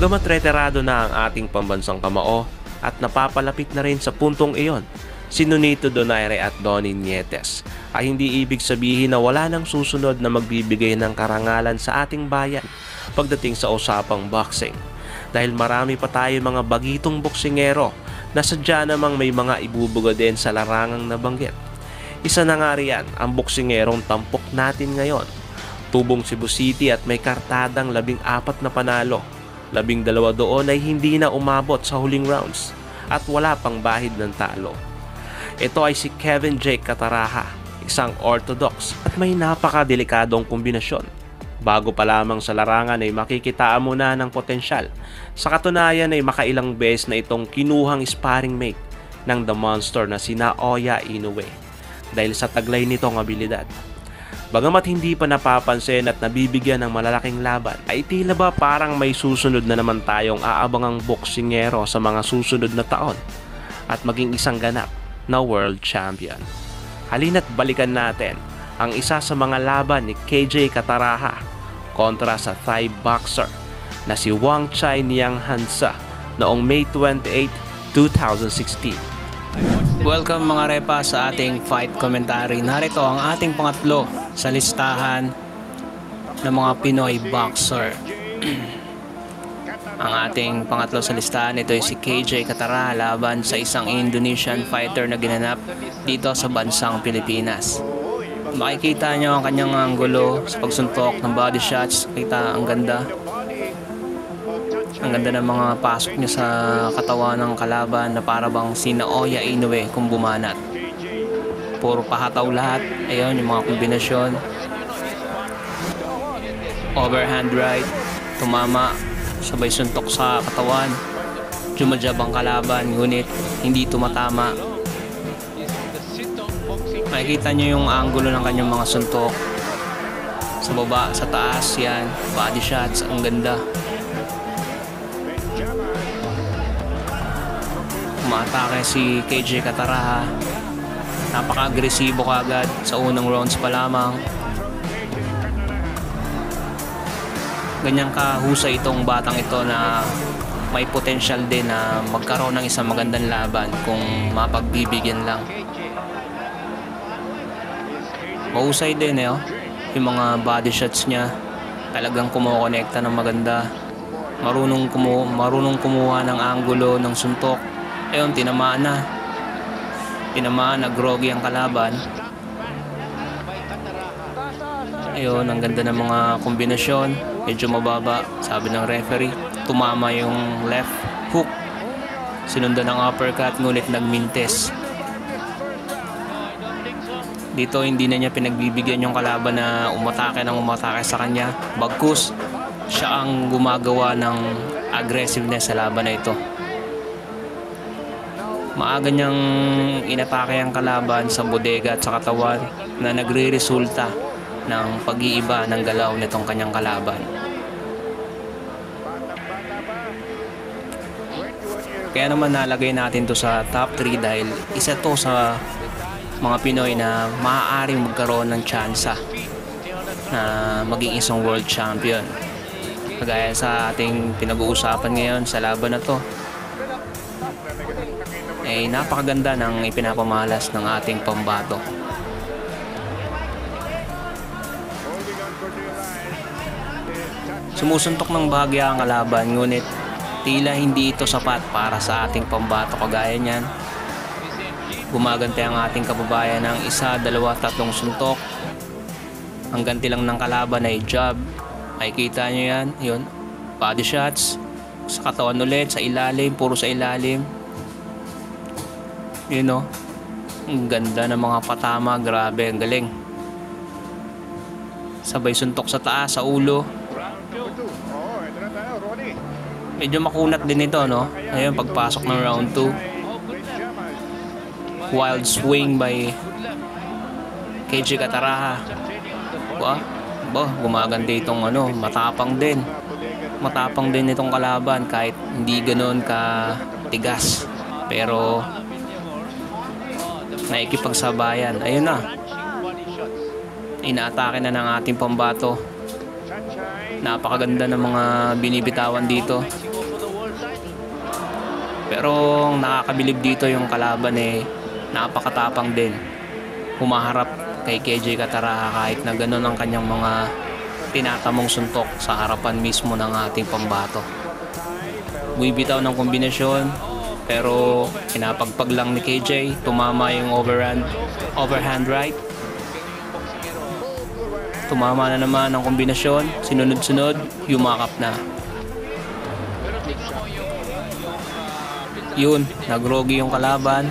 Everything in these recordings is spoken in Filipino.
Bagamat retirado na ang ating pambansang kamao at napapalapit na rin sa puntong iyon, si Nonito Donaire at Donnie Nietes ay hindi ibig sabihin na wala nang susunod na magbibigay ng karangalan sa ating bayan pagdating sa usapang boxing. Dahil marami pa tayo mga bagitong boksingero na sadya namang may mga ibubuga din sa larangang nabanggit. Isa na nga riyan ang boksingerong tampok natin ngayon. Tubong Cebu City at may kartadang 14 na panalo. 12 doon ay hindi na umabot sa huling rounds at wala pang bahid ng talo. Ito ay si Kevin Jake Cataraha, isang orthodox at may napakadelikadong kombinasyon. Bago pa lamang sa larangan ay makikitaan mo na ng potensyal. Sa katunayan ay makailang beses na itong kinuhang sparring mate ng The Monster na si Naoya Inoue dahil sa taglay nitong abilidad. Bagamat hindi pa napapansin at nabibigyan ng malalaking laban, ay tila ba parang may susunod na naman tayong aabangang boksingero sa mga susunod na taon at maging isang ganap na world champion. Halina't balikan natin ang isa sa mga laban ni KJ Cataraha kontra sa Thai boxer na si Wang Chai Niang Hansa noong May 28, 2016. Welcome mga repa sa ating fight commentary. Narito ang ating pangatlo sa listahan ng mga Pinoy boxer. Ang ating pangatlo sa listahan, ito ay si KJ Cataraha laban sa isang Indonesian fighter na ginanap dito sa bansang Pilipinas. Makikita nyo ang kanyang anggulo sa pagsuntok ng body shots. Kita ang ganda. Ang ganda ng mga pasok niya sa katawan ng kalaban na para bang si Naoya Inoue kung bumanat. Puro pahataw lahat. Ayun, yung mga kombinasyon. Overhand right. Tumama. Sabay suntok sa katawan. Jumajab ang kalaban. Ngunit hindi tumatama. Makikita nyo yung angulo ng kanyang mga suntok. Sa baba, sa taas. Yan. Body shots. Ang ganda. Umatake si KJ Cataraha. Napaka-agresibo kagad sa unang rounds pa lamang. Ganyan kahusay itong batang ito na may potential din na magkaroon ng isang magandang laban kung mapagbibigyan lang. Mahusay din yung mga body shots niya. Talagang kumukonekta ng maganda. Marunong kumuha ng angulo ng suntok. Ayun, tinamaan na. Tinamaan na, groggy ang kalaban. Ayun, ang ganda ng mga kombinasyon. Medyo mababa, sabi ng referee. Tumama yung left hook. Sinundan ng uppercut, ngunit nagmintes. Dito hindi na niya pinagbibigyan yung kalaban na umatake sa kanya. Bagkus, siya ang gumagawa ng aggressiveness sa laban na ito. Maaga niyang inatake ang kalaban sa bodega at sa katawan na nagre-resulta ng pag-iiba ng galaw nitong kanyang kalaban. Kaya naman nalagay natin to sa top 3 dahil isa to sa mga Pinoy na maaaring magkaroon ng tsansa na maging isang world champion. Kagaya sa ating pinag-uusapan ngayon sa laban na to, ay napakaganda ng ipinapamalas ng ating pambato. Sumusuntok ng bahagya ang kalaban, ngunit tila hindi ito sapat para sa ating pambato. Kagaya niyan, gumagante ang ating kababayan ng 1, 2, 3 suntok. Ang ganti lang ng kalaban ay jab. Makikita nyo yan, yun, body shots sa katawan ulit, sa ilalim, puro sa ilalim. You know, ang ganda ng mga patama, grabe, ang galing. Sabay suntok sa taas, sa ulo. Medyo makunat din ito, no? Ngayon, pagpasok ng round 2. Wild swing by KJ Cataraha. Gumaganda itong matapang din. Matapang din itong kalaban kahit hindi ganoon ka tigas. Pero naikipagsabayan. Ayun na. Inaatake na ng ating pambato. Napakaganda ng mga binibitawan dito. Pero ang nakakabilib dito yung kalaban napakatapang din. Humaharap kay KJ Kataraha kahit na ganun ang kanyang mga tinatamong suntok sa harapan mismo ng ating pambato. Bumibitaw ng kombinasyon pero pinapagpag lang ni KJ, tumama yung overhand right. Tumama na naman ang kombinasyon, sinunod-sunod, yumakap na. Yun, nagrogi yung kalaban.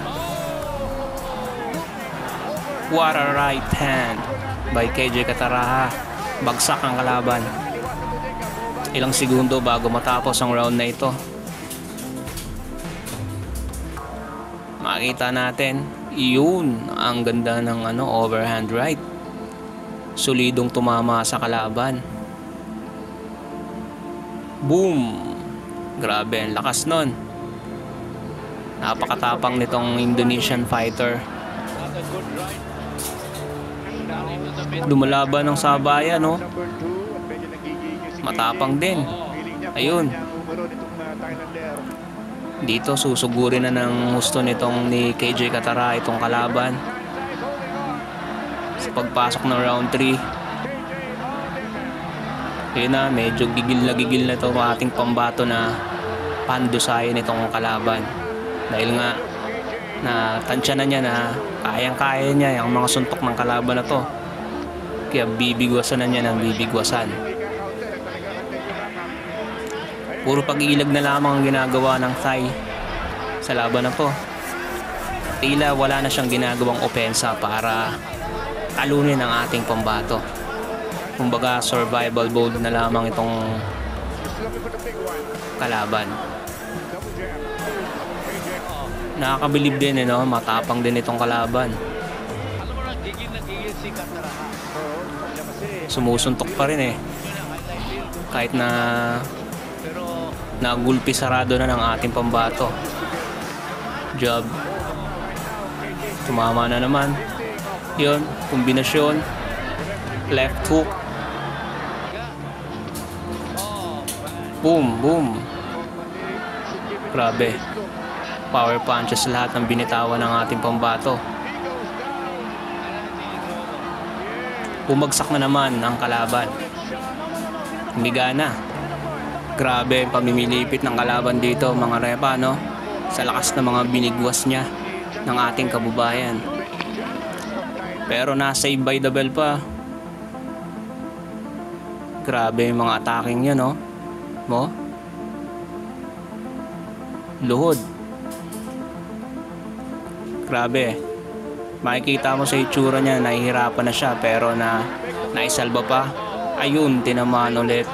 What a right hand by KJ Kataraha. Bagsak ang kalaban. Ilang segundo bago matapos ang round na ito. Makita natin, yun ang ganda ng overhand right. Solidong tumama sa kalaban. Boom! Grabe, ang lakas nun. Napakatapang nitong Indonesian fighter. Lumalaban ng sabayan, no? Matapang din. Ayun. Dito susugurin na ng gusto nitong ni KJ Kataraha itong kalaban. Sa pagpasok ng round 3. Ayun na, medyo gigil na ito ating pambato na pandusayin itong kalaban. Dahil nga natansya na niya na kayang-kaya niya yung mga suntok ng kalaban na to. Kaya bibigwasan na niya ng bibigwasan. Puro pag-iilag na lamang ang ginagawa ng Thai sa laban na to. Tila wala na siyang ginagawang opensa para talunin ang ating pambato. Kumbaga survival mode na lamang itong kalaban. Nakakabilib din matapang din itong kalaban. Sumusuntok pa rin kahit na nagulpi sarado na ng ating pambato. Jab. Tumama na naman. Yun, kombinasyon. Left hook. Boom, boom. Grabe. Power punches lahat ng binitawan ng ating pambato. Bumagsak na naman ang kalaban. Humiga na. Grabe ang pamimilipit ng kalaban dito mga repa, sa lakas ng mga binigwas niya ng ating kababayan. Pero na-save by the bell pa. Grabe yung mga attacking niya, Luhod. Grabe. Makikita mo sa itsura niya, nahihirapan na siya pero naisalba pa. Ayun, tinamaan ulit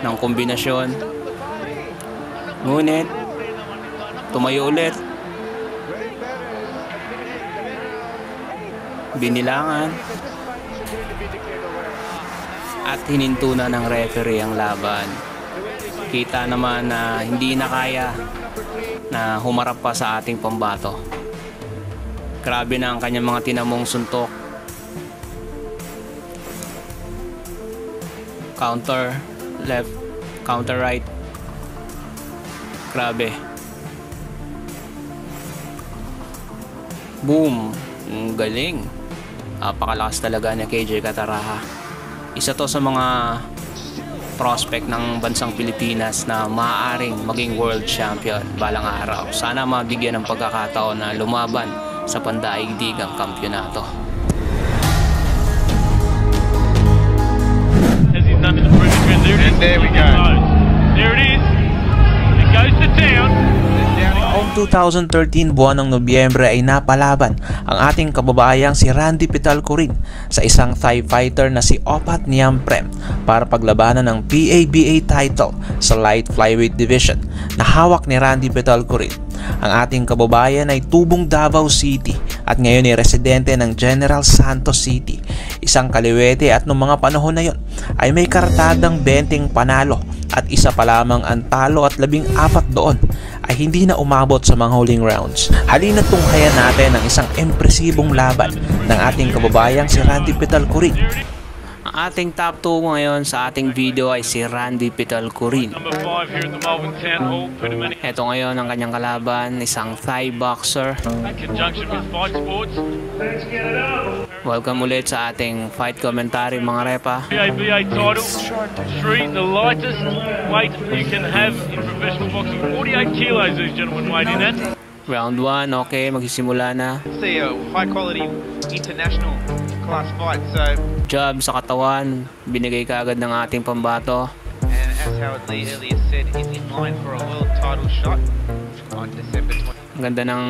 ng kombinasyon. Ngunit tumayo ulit. Binilangan. At hininto na ng referee ang laban. Kita naman na hindi na kaya na humarap pa sa ating pambato. Grabe na ang kanyang mga tinamong suntok. Counter left, counter right. Grabe. Boom. Ang galing. Napakalakas talaga ni KJ Kataraha. Isa to sa mga prospect ng bansang Pilipinas na maaaring maging world champion balang araw. Sana mabigyan ng pagkakataon na lumaban sa pandaigdigang kampyonato. And there we go. There it is. It goes to town. Noong 2013 buwan ng Nobyembre ay napalaban ang ating kababayang si Randy Pitalcorin sa isang Thai fighter na si Opat Niam Prem para paglabanan ng PABA title sa light flyweight division na hawak ni Randy Pitalcorin. Ang ating kababayan ay tubong Davao City at ngayon ay residente ng General Santos City. Isang kaliwete at noong mga panahon na yon ay may karatadang 20 panalo at isa pa lamang ang talo at 14 doon ay hindi na umabot sa mga huling rounds. Halina't tunghayan natin ang isang impresibong laban ng ating kababayang si Randy Pitalcorin. Ang ating top 2 ngayon sa ating video ay si Randy Pitulkurin. Number 5 here at the Melbourne Town Hall. Put him in Ito ngayon ang kanyang kalaban, isang Thai boxer. conjunction with Fight Sports. Welcome ulit sa ating fight commentary mga repa. BABA title. Street, the lightest weight you can have in professional boxing. 48 kilos these gentlemen weighed in at. Round 1, okay, magsisimula na. See a high quality international class fight. So, Jab sa katawan, binigay kaagad ng ating pambato. and as Howard Lee earlier said, is in line for a world title shot on December 20. Ang ganda ng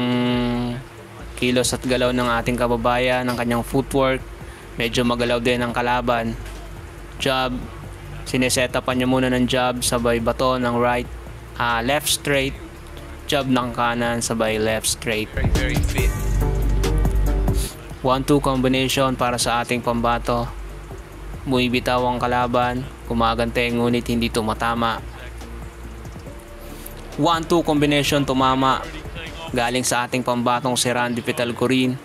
kilos at galaw ng ating kababayan, ng kanyang footwork. Medyo magalaw din ang kalaban. Jab, sinesetapan niya muna ng jab, sabay bato ng right, left straight. Jab ng kanan, sabay left straight. Very, very fit. 1-2 combination para sa ating pambato. Bumibitaw ang kalaban, kumagante ngunit hindi tumatama. 1-2 combination, tumama. Galing sa ating pambatong si Randy Pitulkurin.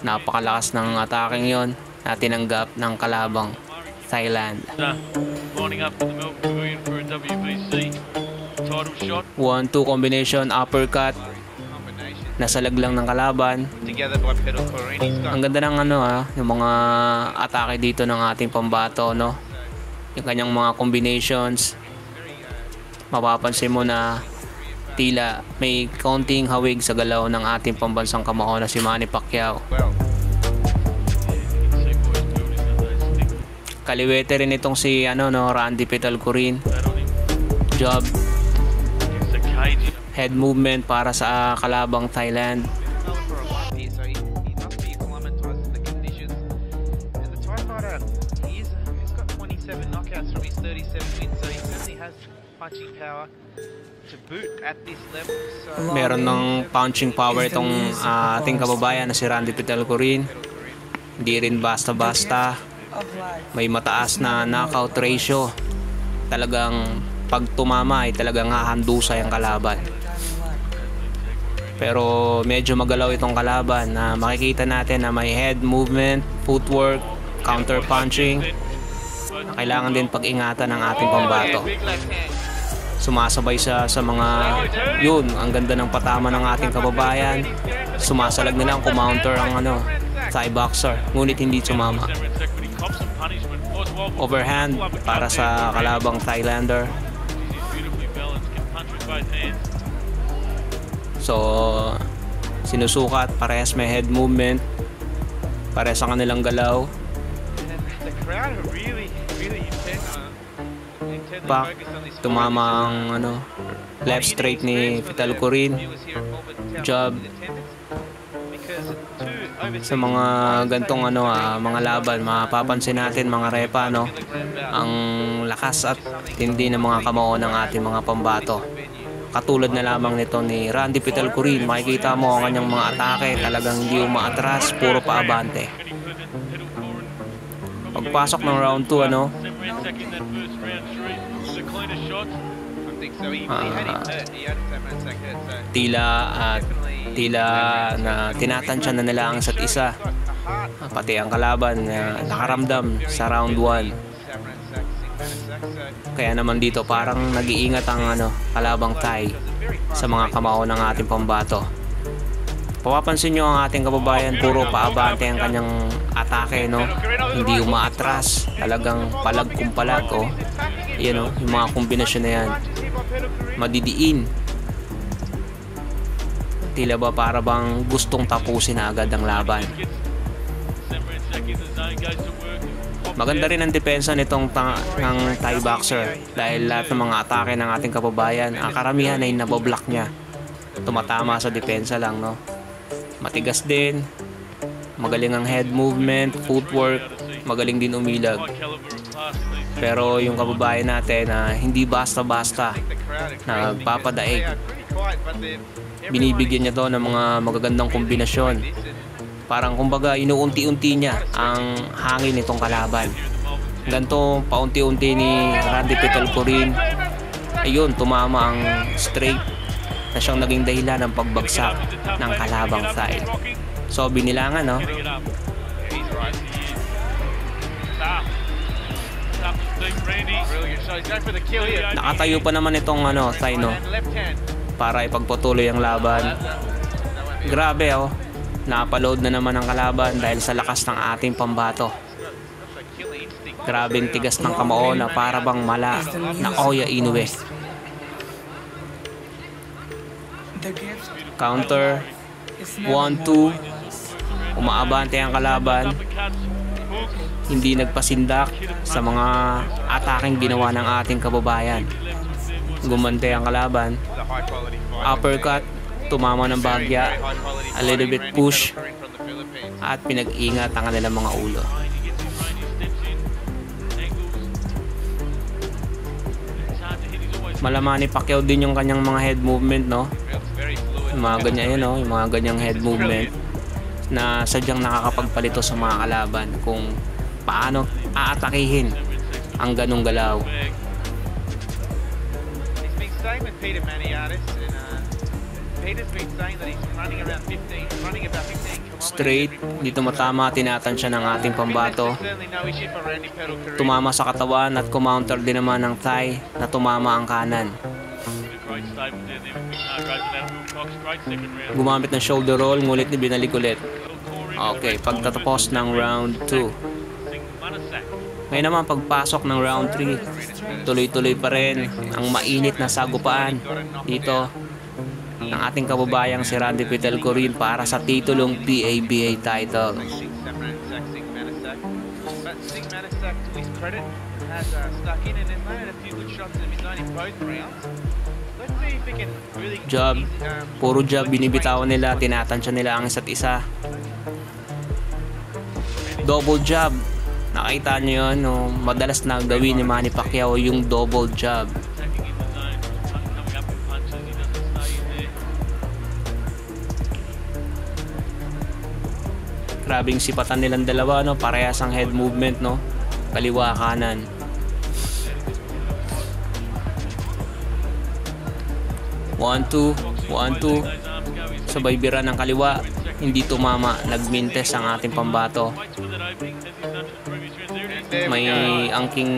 Napakalakas ng ataking yon na tinanggap ng kalabang Thailand. Lining up at the Melbourne Pavilion for a WBC title shot. 1-2 combination, uppercut. Nasalag lang ng kalaban. Together by Pitulkurin. He's got Ang ganda ng yung mga atake dito ng ating pambato, no? Yung kanyang mga combinations. Mapapansin mo na tila may kaunting hawig sa galaw ng ating pambansang kamao na si Manny Pacquiao. well. See boys building up those stick Kaliwete rin itong si Randy Pitulkurin. pad on him. Jab, Against the cage. head movement para sa kalabang Thailand. For a month here, so he must be acclimatized to the conditions. And the Thai fighter, he's got 27 knockouts from his 37 wins, so he certainly has punching power to boot at this level. So Meron ng punching power itong ating kababayan na si Randy Pitulkurin. Hindi rin basta-basta. May mataas na knockout ratio. Talagang pag tumama ay talagang hahandusay ang kalaban. Pero medyo magalaw itong kalaban na makikita natin na may head movement, footwork, counter punching. Kailangan din pag-ingatan ng ating pambato. big left hand. Sumasabay sa mga yun, ang ganda ng patama ng ating kababayan. Sumasalag na lang kumounter ang Thai boxer, ngunit hindi sumama. Overhand para sa kalabang Thailander. Beautifully balanced, can punch with both hands. So sinusukat, parehas may head movement, parehas ang kanilang galaw. And the crowd are really intently Back, focused on this fight. tumama ang left straight ni Pitulkurin. Jab. Sa mga gantong mga laban, mapapansin natin mga repa, ang lakas at tindi ng mga kamao ng ating mga pambato. Katulad na lamang nito ni Randy Pitulkurin, makikita mo ang kanyang mga atake, talagang hindi umaatras, puro paabante. Pagpasok ng round 2, tila na tinatansya na nila ang isa't isa. Pati ang kalaban nakaramdam sa round 1. Kaya naman dito parang nag-iingat ang kalabang Thai sa mga kamao ng ating pambato. Papapansin nyo ang ating kababayan, puro paabante ang kanyang atake, hindi umaatras, talagang palag kung palag, yung mga kombinasyon na yan, madidiin. Tila ba para bang gustong tapusin na agad ang laban. Maganda rin ang depensa nitong ng Thai boxer dahil lahat ng mga atake ng ating kababayan, karamihan ay naboblock niya. Tumatama sa depensa lang, Matigas din, magaling ang head movement, footwork, magaling din umilag. Pero yung kababayan natin hindi basta-basta nagpapadaig. Binibigyan niya to ng mga magagandang kombinasyon. Parang kumbaga inuunti-unti niya ang hangin nitong kalaban. Ganito paunti-unti ni Randy Pitulkurin. Ayun, tumama ang straight na siyang naging dahilan ng pagbagsak ng kalabang Thai. So binilangan, Randy. Brilliant shot. He's going for the kill here. Nakatayo pa naman itong Thai, no? And left hand. Para ipagpatuloy ang laban. Grabe, oh. Napaload na naman ang kalaban dahil sa lakas ng ating pambato. Grabeng tigas ng kamao na para bang mala na Oya Inoue. Counter. 1-2. Umaabante ang kalaban. Hindi nagpasindak sa mga ataking ginawa ng ating kababayan. Gumante ang kalaban. Uppercut. Tumama ng bahagya. A little bit push. At pinag-ingat ang kanilang mga ulo. Malaman ni Pacquiao din yung kanyang mga head movement, no? Yung mga ganyan yun, no? Yung mga ganyang head movement na sadyang nakakapagpalito sa mga kalaban kung paano aatakihin ang ganong galaw. He's been saying with Peter Maniatis, and Peter's been saying that he's running around 15, running about 15 kilometers. Straight, hindi tumatama, tinatansya ng ating pambato. Certainly no issue for Randy Pedal. Tumama sa katawan at kumounter din naman ng Thai na tumama ang kanan. Great statement there. Wilcox, great second round. Gumamit ng shoulder roll, ngulit ni binalik ulit. Okay, pagtatapos ng round 2. Ngayon naman pagpasok ng round 3, tuloy-tuloy pa rin ang mainit na sagupaan dito ng ating kababayang si Randy Pitelcorin para sa titulong PABA title. But Singh Manisak, to his credit, has stuck in and then landed a few good shots of his own in both rounds. Let's see if he can really Jab, puro jab binibitawan nila, tinatansya nila ang isa't isa. Double jab. Nakita nyo yun, no? Madalas na gawin ni Manny Pacquiao yung double jab. Grabing sipatan nilang dalawa, no? Parehas ang head movement, no? Kaliwa kanan. One, two. Sabay bira ng kaliwa. Hindi tumama. Nagmintes ang ating pambato. May angking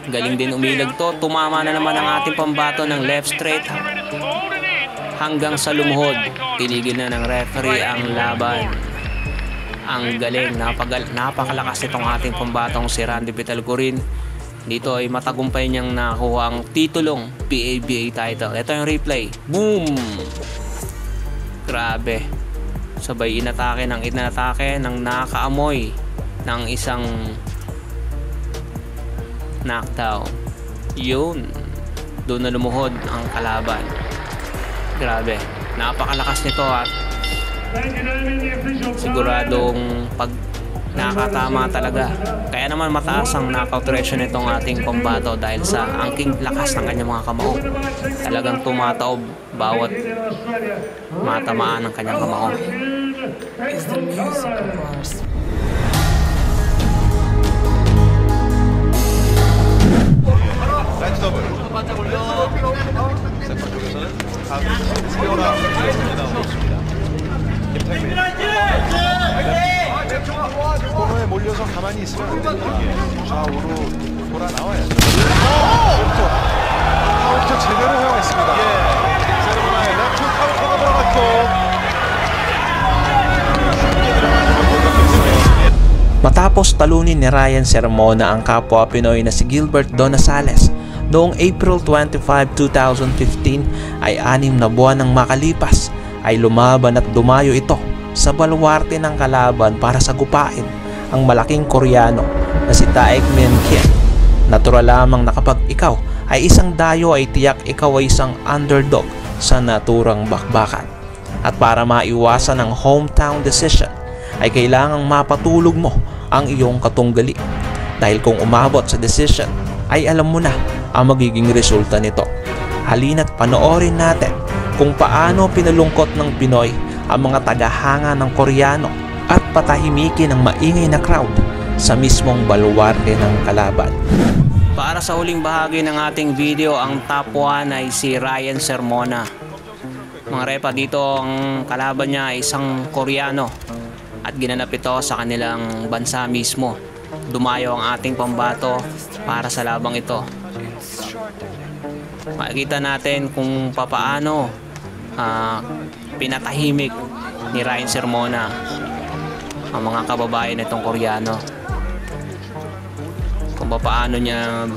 galing din umilag to. Tumama na naman ang ating pambato ng left straight hanggang sa lumuhod. Tiligil na ng referee ang laban. Ang galing, napakalakas itong ating pambatong si Randy Pitelcorin. Dito ay matagumpay niyang nakuha ang titulong PABA title. Ito yung replay. Boom! Grabe. Sabay inatake ng nakaamoy ng isang knockdown. Yun. Doon na lumuhod ang kalaban. Grabe. Napakalakas nito at siguradong pag nakatama talaga. Kaya naman mataas ang knockout ratio nitong ating pambato dahil sa angking lakas ng kanyang mga kamao. Talagang tumataob bawat matamaan ng kanyang kamao. 코너에 몰려서 가만히 있으면 안 됩니다. 좌우로 돌아 나와야죠. 카운터 제대로 허용했습니다. 세레모나의 레프트 카운터가 들어갔고. Matapos talunin ni Ryan Sermona ang kapwa Pinoy na si Gilbert Donasales noong April 25, 2015 ay 6 na buwan nang makalipas ay lumaban at dumayo ito sa baluarte ng kalaban para sagupain ang malaking Koreano na si Taek Min Kim. Natural lamang na kapag ikaw ay isang dayo ay tiyak ikaw ay isang underdog sa naturang bakbakan. At para maiwasan ang hometown decision ay kailangang mapatulog mo ang iyong katunggali. Dahil kung umabot sa decision ay alam mo na ang magiging resulta nito. Halina't panoorin natin kung paano pinalungkot ng Pinoy ang mga tagahanga ng Koreano at patahimikin ang maingay na crowd sa mismong baluarte ng kalaban. Para sa huling bahagi ng ating video, ang top 1 ay si Ryan Sermona. Mga repa, dito ang kalaban niya ay isang Koreano at ginanap ito sa kanilang bansa mismo. dumayo ang ating pambato para sa labang ito. Makikita natin kung papaano pinatahimik ni Ryan Sermona ang mga kababayan nitong Koreano, kung paano niya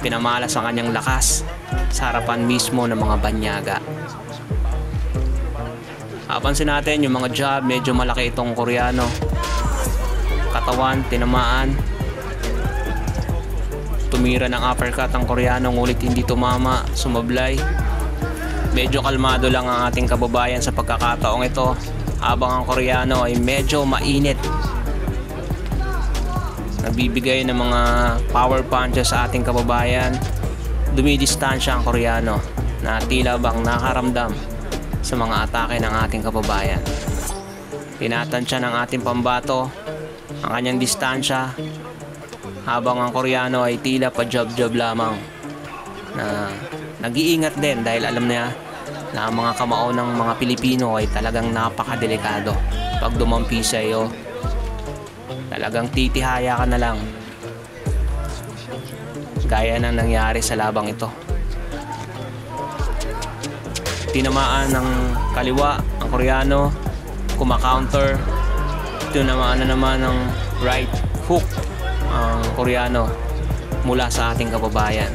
pinamalas ang kanyang lakas sa harapan mismo ng mga banyaga. Papansin natin yung mga jab, medyo malaki itong Koreano. Katawan, tinamaan. Tumira ng uppercut ang Koreano, ngulit hindi tumama, sumablay. Medyo kalmado lang ang ating kababayan sa pagkakataong ito, habang ang Koreano ay medyo mainit. Nagbibigay ng mga power punches sa ating kababayan. Dumidistansya ang Koreano na tila bang nakaramdam sa mga atake ng ating kababayan. Tinatansya ng ating pambato ang kanyang distansya, habang ang Koreano ay tila pa jab-jab lamang, na nag-iingat din dahil alam niya na ang mga kamao ng mga Pilipino ay talagang napakadelikado. Pag dumampi sa iyo, talagang titihaya ka na lang, gaya ng nangyari sa labang ito. Tinamaan ng kaliwa ang Koreano, kumakounter. Tinamaan na naman ng right hook ang Koreano mula sa ating kababayan.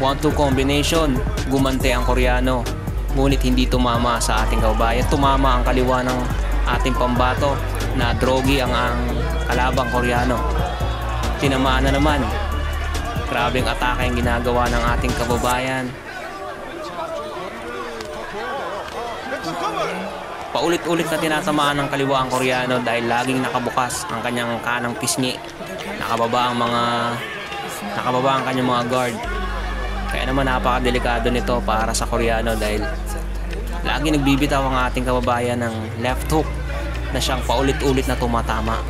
1-2 combination, gumante ang Koreano, ngunit hindi tumama sa ating kababayan. Tumama ang kaliwa ng ating pambato, na drogi ang kalabang Koreano. Tinamaan na naman. Grabing atake ang ginagawa ng ating kababayan. Paulit-ulit na tinatamaan ng kaliwa ang Koreano dahil laging nakabukas ang kanyang kanang pisngi. Nakababa ang kanyang mga guard. Kaya naman napakadelikado nito para sa Koreano dahil lagi nagbibitaw ang ating kababayan ng left hook na siyang paulit-ulit na tumatama.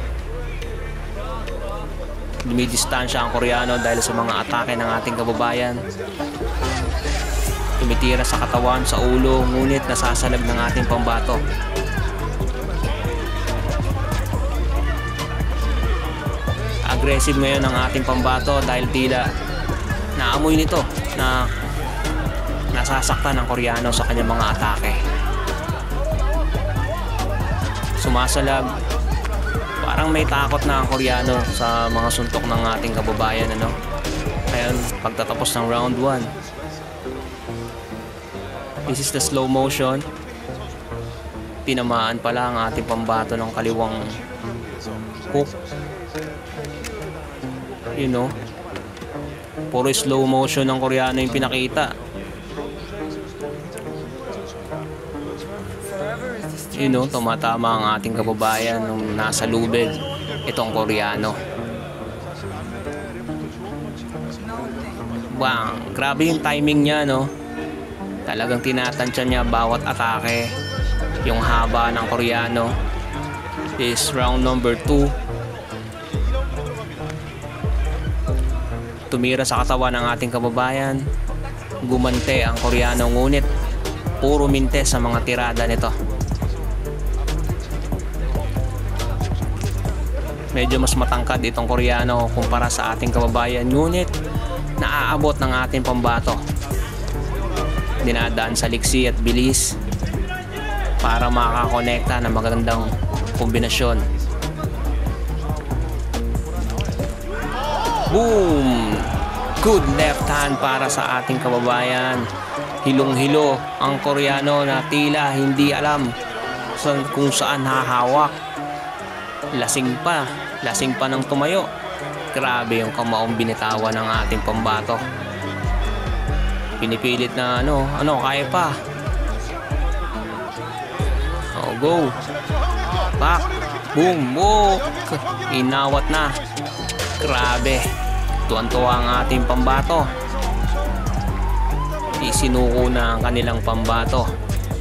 Dumidistansya ang Koreano dahil sa mga atake ng ating kababayan. Tumitira sa katawan, sa ulo, ngunit nasasalag ng ating pambato. Aggressive ngayon ang ating pambato dahil tila naamoy nito na nasasaktan ng Koreano sa kanyang mga atake. Sumasalag. Parang may takot na ang Koreano sa mga suntok ng ating kababayan, ano? Ngayon, pagtatapos ng round 1. This is the slow motion. Tinamaan pala ang ating pambato ng kaliwang hook. You know, puro slow motion ng Koreano yung pinakita. You know, tumatama ang ating kababayan nung nasa lubid itong Koreano. Bang, grabe yung timing niya, no? Talagang tinatansya niya bawat atake. Yung haba ng Koreano. This round number 2. Tumira sa katawan ng ating kababayan. Gumante ang Koreano, ngunit puro mintes sa mga tirada nito. Medyo mas matangkad itong Koreano kumpara sa ating kababayan, ngunit naaabot ng ating pambato. Dinadaan sa liksi at bilis para makakonekta ng magandang kombinasyon. Boom! Good left hand para sa ating kababayan. Hilong-hilo ang Koreano na tila hindi alam kung saan hahawak. Lasing pa ng tumayo. Grabe yung kamaong binitawan ng ating pambato. Pinipilit na kaya pa. Oh, go. Back. Boom. Oh. Inawat na. Grabe. Tuwan-tuwa ang ating pambato. Isinuko na ang kanilang pambato.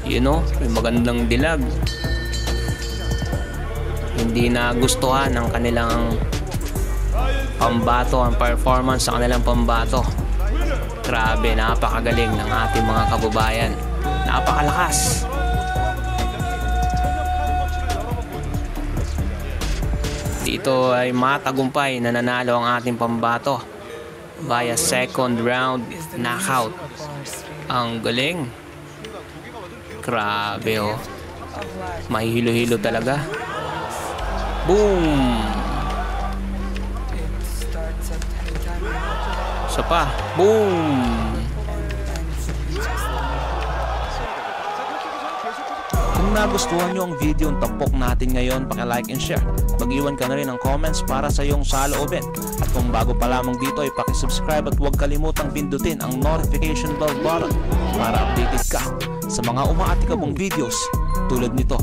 You know, yung magandang dilag. Hindi na gustuhan ng kanilang pambato, ang performance sa kanilang pambato. Grabe, napakagaling ng ating mga kababayan. Napakalakas. Dito ay matagumpay na nanalo ang ating pambato via second round knockout. Ang galing. Grabe oh. Mahihilo-hilo talaga. Boom! Isa pa. Boom! Kung nagustuhan nyo ang video ng tampok natin ngayon, paki-like and share. Mag-iwan ka na rin ng comments para sa iyong saloobin. At kung bago pa lamang dito ay paki-subscribe at huwag kalimutang pindutin ang notification bell button para updated ka sa mga umaatikabong videos tulad nito.